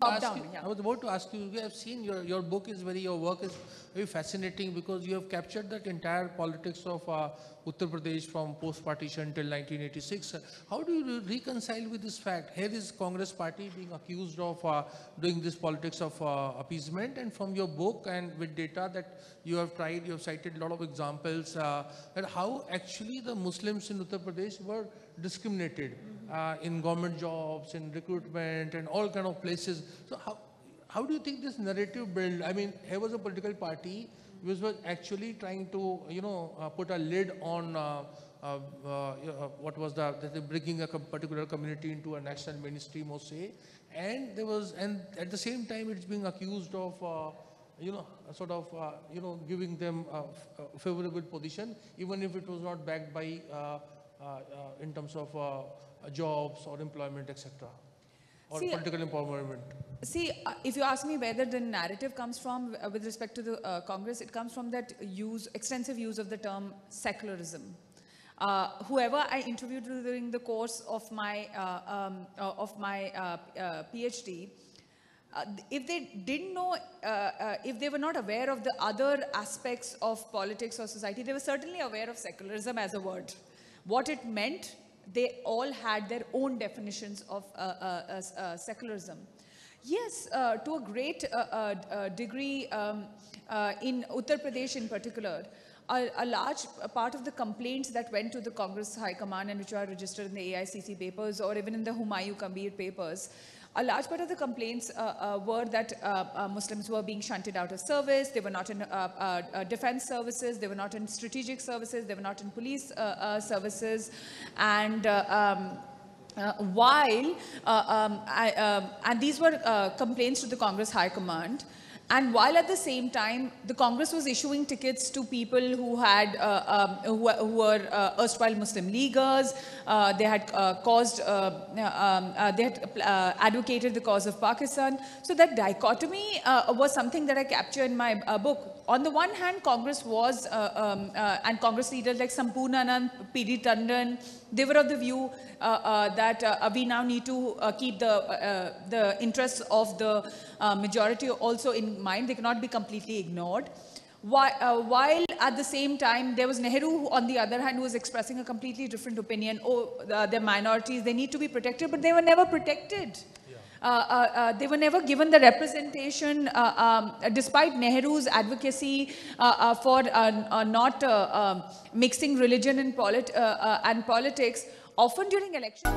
I was about to ask you, we have seen your work is very fascinating because you have captured that entire politics of Uttar Pradesh from post-partition till 1986. How do you reconcile with this fact? Here is Congress party being accused of doing this politics of appeasement, and from your book and with data that you have tried, you have cited a lot of examples that how actually the Muslims in Uttar Pradesh were discriminated in government jobs, in recruitment, and all kind of places. So how do you think this narrative build? I mean, here was a political party which was actually trying to, put a lid on what was bringing a particular community into a national mainstream or say, and at the same time it's being accused of giving them a favorable position, even if it was not backed by in terms of jobs or employment, etc. or political empowerment. See, if you ask me whether the narrative comes from with respect to the Congress, it comes from that extensive use of the term secularism. Whoever I interviewed during the course of my PhD, if they didn't know, if they were not aware of the other aspects of politics or society, they were certainly aware of secularism as a word. What it meant, they all had their own definitions of secularism. Yes, to a great degree in Uttar Pradesh in particular, a large part of the complaints that went to the Congress High Command and which are registered in the AICC papers or even in the Humayun Kabir papers, a large part of the complaints were that Muslims were being shunted out of service, they were not in defense services, they were not in strategic services, they were not in police services, and and these were complaints to the Congress High Command. And while at the same time, the Congress was issuing tickets to people who had, who were erstwhile Muslim Leaguers, they had advocated the cause of Pakistan. So that dichotomy was something that I capture in my book. On the one hand, Congress was, and Congress leaders like Sampurnanand, P.D. Tandon, they were of the view that we now need to keep the interests of the majority also in mind. They cannot be completely ignored. While at the same time, there was Nehru, on the other hand, who was expressing a completely different opinion. They're minorities, they need to be protected, but they were never protected. They were never given the representation, despite Nehru's advocacy for not mixing religion and politics, often during elections.